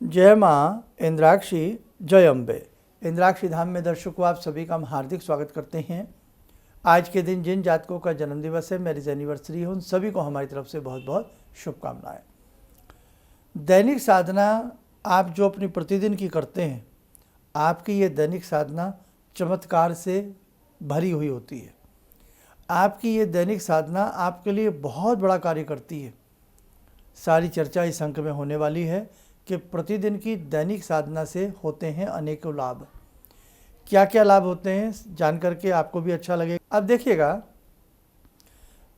जय माँ इंद्राक्षी, जय अम्बे। इंद्राक्षी धाम में दर्शकों, आप सभी का हम हार्दिक स्वागत करते हैं। आज के दिन जिन जातकों का जन्मदिवस है, मैरिज एनिवर्सरी है, उन सभी को हमारी तरफ से बहुत बहुत शुभकामनाएं। दैनिक साधना आप जो अपनी प्रतिदिन की करते हैं, आपकी ये दैनिक साधना चमत्कार से भरी हुई होती है। आपकी ये दैनिक साधना आपके लिए बहुत बड़ा कार्य करती है। सारी चर्चा इस अंक में होने वाली है कि प्रतिदिन की दैनिक साधना से होते हैं अनेकों लाभ। क्या क्या लाभ होते हैं जान करके आपको भी अच्छा लगेगा। अब देखिएगा,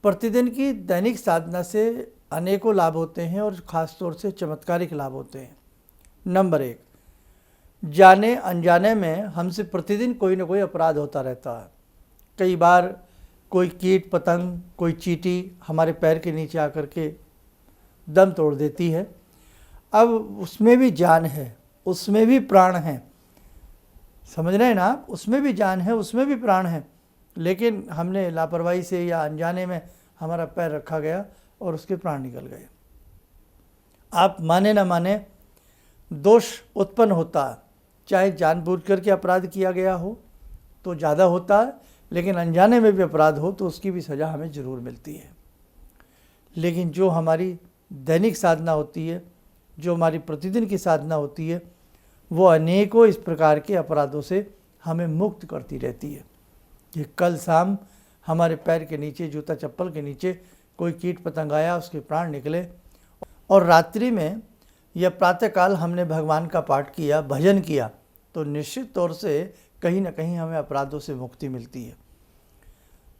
प्रतिदिन की दैनिक साधना से अनेकों लाभ होते हैं और ख़ास तौर से चमत्कारिक लाभ होते हैं। नंबर 1, जाने अनजाने में हमसे प्रतिदिन कोई ना कोई अपराध होता रहता है। कई बार कोई कीट पतंग, कोई चींटी हमारे पैर के नीचे आकर के दम तोड़ देती है। अब उसमें भी जान है, उसमें भी प्राण है, समझ रहे हैं ना आप? उसमें भी जान है, उसमें भी प्राण है, लेकिन हमने लापरवाही से या अनजाने में हमारा पैर रखा गया और उसके प्राण निकल गए। आप माने ना माने, दोष उत्पन्न होता है। चाहे जानबूझकर के अपराध किया गया हो तो ज़्यादा होता है, लेकिन अनजाने में भी अपराध हो तो उसकी भी सज़ा हमें ज़रूर मिलती है। लेकिन जो हमारी दैनिक साधना होती है, जो हमारी प्रतिदिन की साधना होती है, वो अनेकों इस प्रकार के अपराधों से हमें मुक्त करती रहती है। कि कल शाम हमारे पैर के नीचे, जूता चप्पल के नीचे कोई कीट पतंग आया, उसके प्राण निकले, और रात्रि में या प्रातःकाल हमने भगवान का पाठ किया, भजन किया, तो निश्चित तौर से कहीं ना कहीं हमें अपराधों से मुक्ति मिलती है।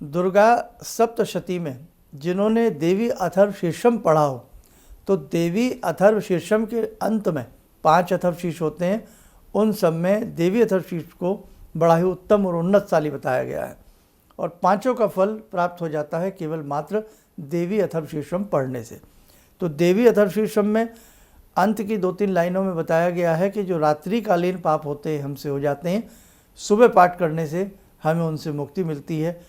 दुर्गा सप्तशती में जिन्होंने देवी अथर्वशीर्षम पढ़ा हो, तो देवी अथर्वशीर्षम के अंत में 5 अथर्वशीर्ष होते हैं, उन सब में देवी अथर्वशीर्ष को बड़ा ही उत्तम और उन्नतशाली बताया गया है, और 5 का फल प्राप्त हो जाता है केवल मात्र देवी अथर्वशीर्षम पढ़ने से। तो देवी अथर्वशीर्षम में अंत की 2-3 लाइनों में बताया गया है कि जो रात्रिकालीन पाप होते हैं हमसे हो जाते हैं, सुबह पाठ करने से हमें उनसे मुक्ति मिलती है।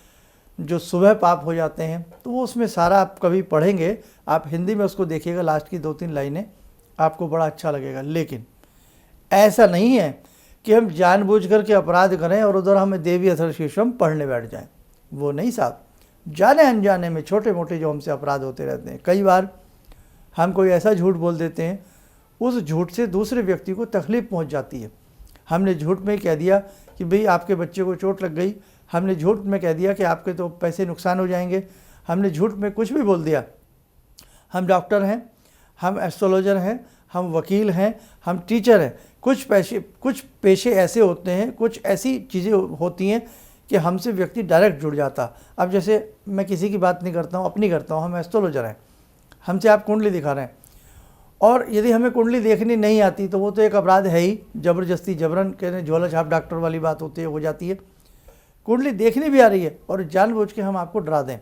जो सुबह पाप हो जाते हैं तो वो उसमें सारा आप कभी पढ़ेंगे, आप हिंदी में उसको देखिएगा, लास्ट की 2-3 लाइनें, आपको बड़ा अच्छा लगेगा। लेकिन ऐसा नहीं है कि हम जानबूझ करके अपराध करें और उधर हमें देवी अथर्वशीर्षम पढ़ने बैठ जाएं। वो नहीं साहब, जाने अनजाने में छोटे मोटे जो हमसे अपराध होते रहते हैं। कई बार हम कोई ऐसा झूठ बोल देते हैं, उस झूठ से दूसरे व्यक्ति को तकलीफ पहुँच जाती है। हमने झूठ में कह दिया कि भाई आपके बच्चे को चोट लग गई, हमने झूठ में कह दिया कि आपके तो पैसे नुकसान हो जाएंगे, हमने झूठ में कुछ भी बोल दिया। हम डॉक्टर हैं, हम एस्ट्रोलॉजर हैं, हम वकील हैं, हम टीचर हैं। कुछ पेशे ऐसे होते हैं, कुछ ऐसी चीज़ें होती हैं कि हमसे व्यक्ति डायरेक्ट जुड़ जाता। अब जैसे मैं किसी की बात नहीं करता हूँ, अपनी करता हूँ, हम एस्ट्रोलॉजर हैं, हमसे आप कुंडली दिखा रहे हैं, और यदि हमें कुंडली देखनी नहीं आती तो वो तो एक अपराध है ही, ज़बरदस्ती जबरन कहने झोला छाप डॉक्टर वाली बात होती है, हो जाती है। कुंडली देखनी भी आ रही है और जानबूझ के हम आपको डरा दें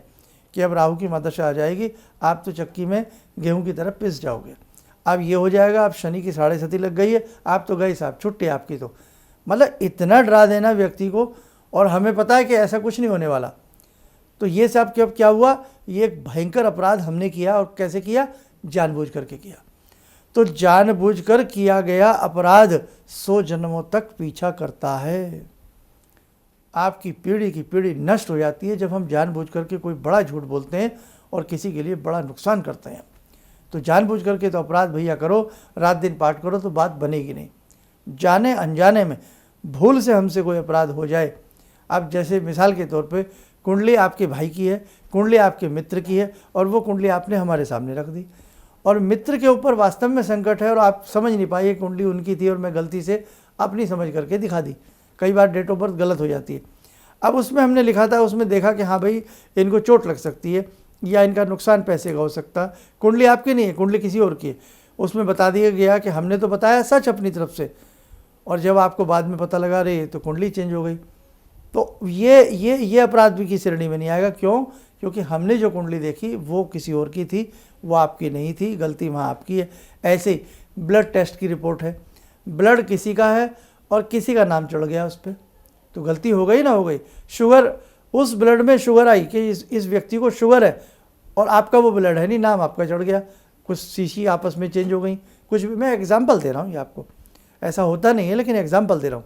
कि अब राहु की महादशा आ जाएगी, आप तो चक्की में गेहूं की तरह पिस जाओगे, अब ये हो जाएगा, अब शनि की 7.5 लग गई है, आप तो गए साहब, छुट्टी आपकी। तो मतलब इतना डरा देना व्यक्ति को, और हमें पता है कि ऐसा कुछ नहीं होने वाला। तो ये सब क्या हुआ, ये एक भयंकर अपराध हमने किया। और कैसे किया? जानबूझ करके किया। तो जानबूझ कर किया गया अपराध 100 जन्मों तक पीछा करता है। आपकी पीढ़ी की पीढ़ी नष्ट हो जाती है जब हम जानबूझ करके कोई बड़ा झूठ बोलते हैं और किसी के लिए बड़ा नुकसान करते हैं। तो जानबूझ करके तो अपराध भैया करो, रात दिन पाठ करो, तो बात बनेगी नहीं। जाने अनजाने में भूल से हमसे कोई अपराध हो जाए, अब जैसे मिसाल के तौर पे कुंडली आपके भाई की है, कुंडली आपके मित्र की है, और वो कुंडली आपने हमारे सामने रख दी, और मित्र के ऊपर वास्तव में संकट है और आप समझ नहीं पाए कुंडली उनकी थी और मैं गलती से अपनी समझ करके दिखा दी। कई बार डेट ऑफ बर्थ गलत हो जाती है। अब उसमें हमने लिखा था, उसमें देखा कि हाँ भाई इनको चोट लग सकती है या इनका नुकसान पैसे का हो सकता है। कुंडली आपकी नहीं है, कुंडली किसी और की है। उसमें बता दिया गया कि हमने तो बताया सच अपनी तरफ से, और जब आपको बाद में पता लगा रही तो कुंडली चेंज हो गई। तो ये अपराध भी की श्रेणी में नहीं आएगा। क्यों? क्योंकि हमने जो कुंडली देखी वो किसी और की थी, वो आपकी नहीं थी, गलती वहाँ आपकी है। ऐसे ही ब्लड टेस्ट की रिपोर्ट है, ब्लड किसी का है और किसी का नाम चढ़ गया उस पर, तो गलती हो गई ना हो गई। शुगर, उस ब्लड में शुगर आई कि इस व्यक्ति को शुगर है, और आपका वो ब्लड है नहीं, नाम आपका चढ़ गया। कुछ शीशी आपस में चेंज हो गई, कुछ भी, मैं एग्जाम्पल दे रहा हूँ ये आपको, ऐसा होता नहीं है लेकिन एग्जाम्पल दे रहा हूँ।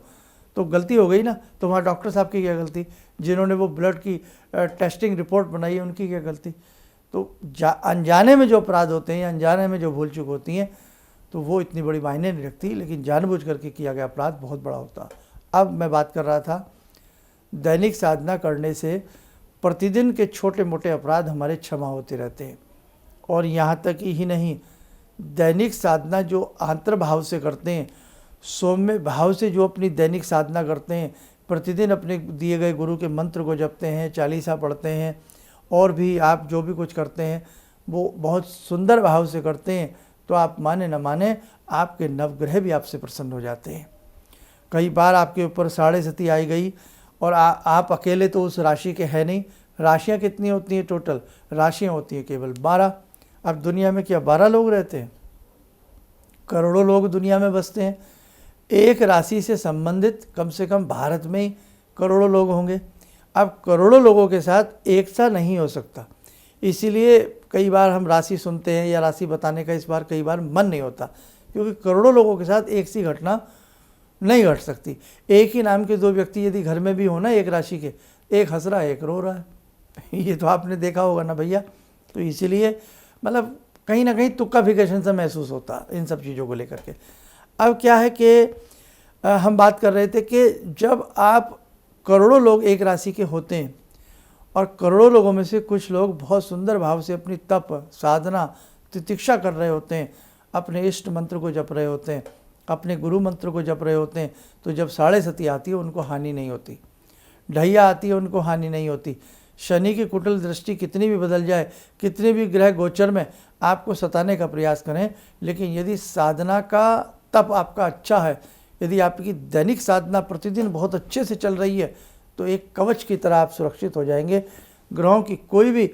तो गलती हो गई ना, तो वहाँ डॉक्टर साहब की क्या गलती, जिन्होंने वो ब्लड की टेस्टिंग रिपोर्ट बनाई है उनकी क्या गलती। तो अनजाने में जो अपराध होते हैं, अनजाने में जो भूल चूक होती हैं, तो वो इतनी बड़ी मायने नहीं रखती, लेकिन जानबूझ करके किया गया अपराध बहुत बड़ा होता। अब मैं बात कर रहा था, दैनिक साधना करने से प्रतिदिन के छोटे मोटे अपराध हमारे क्षमा होते रहते हैं। और यहाँ तक ही नहीं, दैनिक साधना जो आंतर्भाव से करते हैं, सौम्य भाव से जो अपनी दैनिक साधना करते हैं, प्रतिदिन अपने दिए गए गुरु के मंत्र को जपते हैं, चालीसा पढ़ते हैं, और भी आप जो भी कुछ करते हैं वो बहुत सुंदर भाव से करते हैं, तो आप माने न माने आपके नवग्रह भी आपसे प्रसन्न हो जाते हैं। कई बार आपके ऊपर साढ़े सती आई गई और आप अकेले तो उस राशि के हैं नहीं। राशियाँ कितनी होती हैं टोटल? राशियाँ होती हैं केवल 12। अब दुनिया में क्या 12 लोग रहते हैं? करोड़ों लोग दुनिया में बसते हैं। एक राशि से संबंधित कम से कम भारत में ही करोड़ों लोग होंगे। अब करोड़ों लोगों के साथ एक सा नहीं हो सकता, इसीलिए कई बार हम राशि सुनते हैं या राशि बताने का इस बार कई बार मन नहीं होता, क्योंकि करोड़ों लोगों के साथ एक सी घटना नहीं घट सकती। एक ही नाम के दो व्यक्ति यदि घर में भी हो ना, एक राशि के, एक हंस रहा है एक रो रहा है ये तो आपने देखा होगा ना भैया। तो इसीलिए मतलब कहीं ना कहीं तुक्काफिकेशन सा महसूस होता इन सब चीज़ों को लेकर के। अब क्या है कि हम बात कर रहे थे कि जब आप करोड़ों लोग एक राशि के होते हैं और करोड़ों लोगों में से कुछ लोग बहुत सुंदर भाव से अपनी तप साधना तितिक्षा कर रहे होते हैं, अपने इष्ट मंत्र को जप रहे होते हैं, अपने गुरु मंत्र को जप रहे होते हैं, तो जब साढ़े सती आती है उनको हानि नहीं होती, ढैया आती है उनको हानि नहीं होती। शनि की कुटिल दृष्टि कितनी भी बदल जाए, कितने भी ग्रह गोचर में आपको सताने का प्रयास करें, लेकिन यदि साधना का तप आपका अच्छा है, यदि आपकी दैनिक साधना प्रतिदिन बहुत अच्छे से चल रही है, तो एक कवच की तरह आप सुरक्षित हो जाएंगे। ग्रहों की कोई भी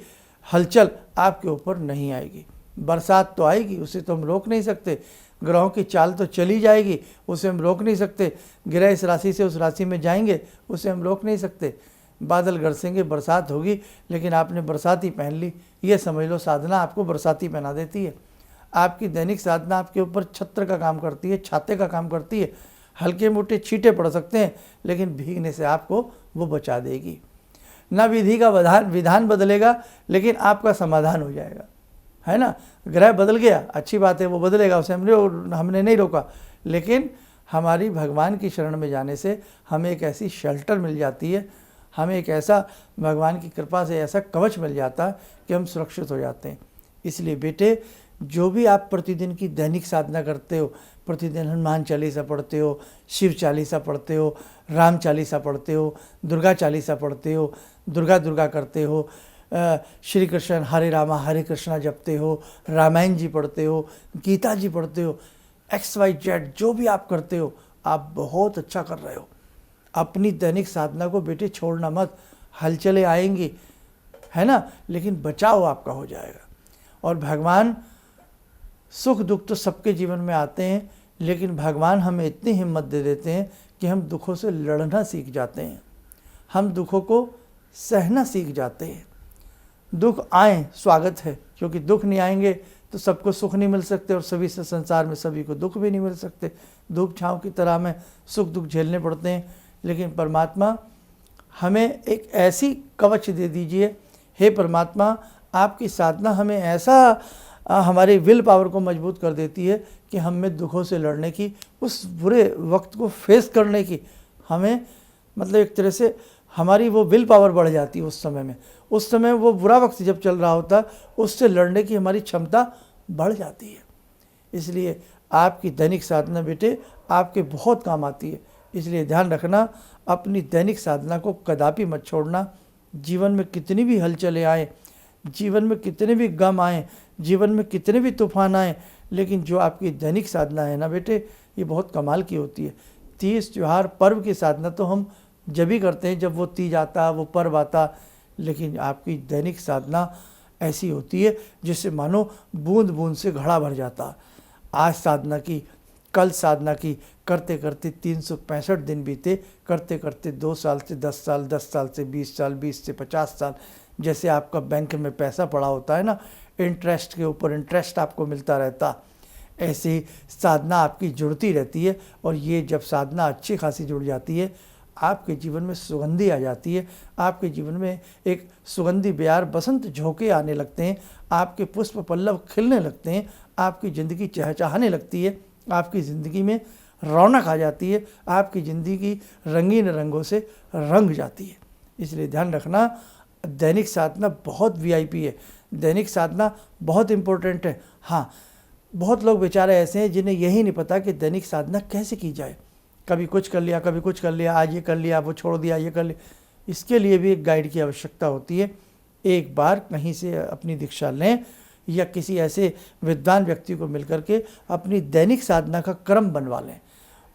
हलचल आपके ऊपर नहीं आएगी। बरसात तो आएगी, उसे तो हम रोक नहीं सकते। ग्रहों की चाल तो चली जाएगी, उसे हम रोक नहीं सकते। ग्रह इस राशि से उस राशि में जाएंगे, उसे हम रोक नहीं सकते। बादल गरसेंगे, बरसात होगी, लेकिन आपने बरसाती पहन ली, ये समझ लो साधना आपको बरसाती पहना देती है। आपकी दैनिक साधना आपके ऊपर छत्र का काम करती है, छाते का काम करती है। हल्के मोटे छींटे पड़ सकते हैं, लेकिन भीगने से आपको वो बचा देगी। ना विधि का विधान बदलेगा, लेकिन आपका समाधान हो जाएगा, है ना। ग्रह बदल गया, अच्छी बात है, वो बदलेगा, उसे हमने नहीं रोका, लेकिन हमारी भगवान की शरण में जाने से हमें एक ऐसी शेल्टर मिल जाती है, हमें एक ऐसा भगवान की कृपा से ऐसा कवच मिल जाता है कि हम सुरक्षित हो जाते हैं। इसलिए बेटे, जो भी आप प्रतिदिन की दैनिक साधना करते हो, प्रतिदिन हनुमान चालीसा पढ़ते हो, शिव चालीसा पढ़ते हो, राम चालीसा पढ़ते हो, दुर्गा चालीसा पढ़ते हो, दुर्गा करते हो, श्री कृष्ण हरे रामा हरे कृष्णा जपते हो, रामायण जी पढ़ते हो, गीता जी पढ़ते हो, XYZ जो भी आप करते हो, आप बहुत अच्छा कर रहे हो। अपनी दैनिक साधना को बेटे छोड़ना मत। हलचलें आएंगी, है ना, लेकिन बचाव आपका हो जाएगा। और भगवान, सुख दुख तो सबके जीवन में आते हैं, लेकिन भगवान हमें इतनी हिम्मत दे देते हैं कि हम दुखों से लड़ना सीख जाते हैं, हम दुखों को सहना सीख जाते हैं। दुख आए स्वागत है, क्योंकि दुख नहीं आएंगे तो सबको सुख नहीं मिल सकते, और सभी से संसार में सभी को दुख भी नहीं मिल सकते। धूप छाँव की तरह हमें सुख दुख झेलने पड़ते हैं, लेकिन परमात्मा हमें एक ऐसी कवच दे दीजिए। हे परमात्मा, आपकी साधना हमें ऐसा हमारे विल पावर को मजबूत कर देती है कि हम में दुखों से लड़ने की, उस बुरे वक्त को फेस करने की, हमें मतलब एक तरह से हमारी वो विल पावर बढ़ जाती है उस समय में। उस समय वो बुरा वक्त जब चल रहा होता, उससे लड़ने की हमारी क्षमता बढ़ जाती है। इसलिए आपकी दैनिक साधना बेटे आपके बहुत काम आती है। इसलिए ध्यान रखना, अपनी दैनिक साधना को कदापि मत छोड़ना। जीवन में कितनी भी हलचलें आए, जीवन में कितने भी गम आए, जीवन में कितने भी तूफान आए, लेकिन जो आपकी दैनिक साधना है ना बेटे, ये बहुत कमाल की होती है। तीज त्योहार पर्व की साधना तो हम जब भी करते हैं जब वो तीज आता, वो पर्व आता, लेकिन आपकी दैनिक साधना ऐसी होती है जिससे मानो बूंद बूंद से घड़ा भर जाता। आज साधना की, कल साधना की, करते करते 365 दिन बीते, करते करते 2 साल से 10 साल, 10 साल से 20 साल, 20 से 50 साल। जैसे आपका बैंक में पैसा पड़ा होता है ना, इंटरेस्ट के ऊपर इंटरेस्ट आपको मिलता रहता, ऐसे ही साधना आपकी जुड़ती रहती है, और ये जब साधना अच्छी खासी जुड़ जाती है, आपके जीवन में सुगंधी आ जाती है, आपके जीवन में एक सुगंधी बयार बसंत झोंके आने लगते हैं, आपके पुष्प पल्लव खिलने लगते हैं, आपकी ज़िंदगी चहचहाने लगती है, आपकी ज़िंदगी में रौनक आ जाती है, आपकी ज़िंदगी रंगीन रंगों से रंग जाती है। इसलिए ध्यान रखना, दैनिक साधना बहुत वीआईपी है, दैनिक साधना बहुत इम्पोर्टेंट है। हाँ, बहुत लोग बेचारे ऐसे हैं जिन्हें यही नहीं पता कि दैनिक साधना कैसे की जाए। कभी कुछ कर लिया, कभी कुछ कर लिया, आज ये कर लिया, वो छोड़ दिया, ये कर लिया। इसके लिए भी एक गाइड की आवश्यकता होती है। एक बार कहीं से अपनी दीक्षा लें या किसी ऐसे विद्वान व्यक्ति को मिलकर के अपनी दैनिक साधना का क्रम बनवा लें।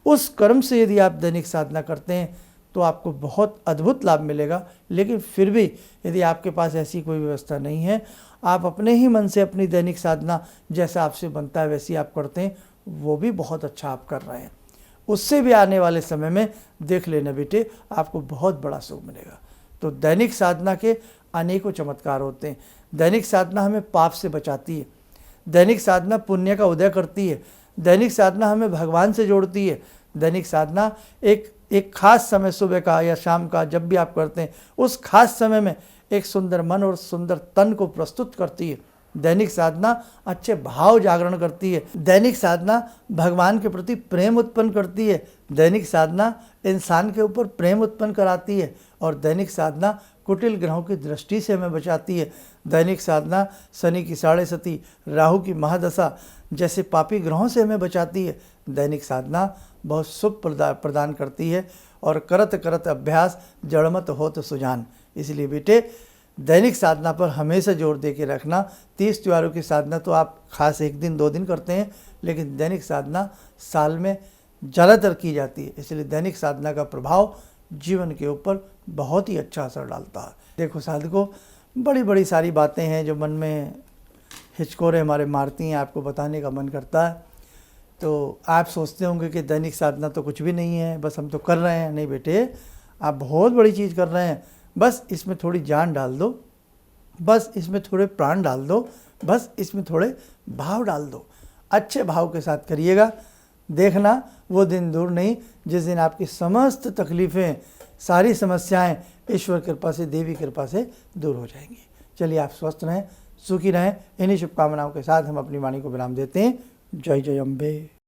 उस क्रम से यदि आप दैनिक साधना करते हैं तो आपको बहुत अद्भुत लाभ मिलेगा। लेकिन फिर भी यदि आपके पास ऐसी कोई व्यवस्था नहीं है, आप अपने ही मन से अपनी दैनिक साधना जैसा आपसे बनता है वैसी आप करते हैं, वो भी बहुत अच्छा आप कर रहे हैं। उससे भी आने वाले समय में देख लेना बेटे, आपको बहुत बड़ा सुख मिलेगा। तो दैनिक साधना के अनेकों चमत्कार होते हैं। दैनिक साधना हमें पाप से बचाती है, दैनिक साधना पुण्य का उदय करती है, दैनिक साधना हमें भगवान से जोड़ती है। दैनिक साधना एक खास समय सुबह का या शाम का जब भी आप करते हैं, उस खास समय में एक सुंदर मन और सुंदर तन को प्रस्तुत करती है। दैनिक साधना अच्छे भाव जागरण करती है। दैनिक साधना भगवान के प्रति प्रेम उत्पन्न करती है। दैनिक साधना इंसान के ऊपर प्रेम उत्पन्न कराती है। और दैनिक साधना कुटिल ग्रहों की दृष्टि से हमें बचाती है। दैनिक साधना शनि की 6.5, राहु की महादशा जैसे पापी ग्रहों से हमें बचाती है। दैनिक साधना बहुत शुभ प्रदान करती है। और करत करत अभ्यास जड़मत हो तो सुजान। इसलिए बेटे, दैनिक साधना पर हमेशा जोर दे के रखना। 30 त्योहारों की साधना तो आप खास 1 दिन 2 दिन करते हैं, लेकिन दैनिक साधना साल में ज़्यादातर की जाती है। इसलिए दैनिक साधना का प्रभाव जीवन के ऊपर बहुत ही अच्छा असर डालता है। देखो साधकों, बड़ी बड़ी सारी बातें हैं जो मन में हिचकोरे हमारे मारती हैं, आपको बताने का मन करता है। तो आप सोचते होंगे कि दैनिक साधना तो कुछ भी नहीं है, बस हम तो कर रहे हैं। नहीं बेटे, आप बहुत बड़ी चीज़ कर रहे हैं। बस इसमें थोड़ी जान डाल दो, बस इसमें थोड़े प्राण डाल दो, बस इसमें थोड़े भाव डाल दो। अच्छे भाव के साथ करिएगा, देखना वो दिन दूर नहीं जिस दिन आपकी समस्त तकलीफ़ें, सारी समस्याएं ईश्वर कृपा से, देवी कृपा से दूर हो जाएंगी। चलिए, आप स्वस्थ रहें, सुखी रहें। इन्हीं शुभकामनाओं के साथ हम अपनी वाणी को विराम देते हैं। जय जय अम्बे।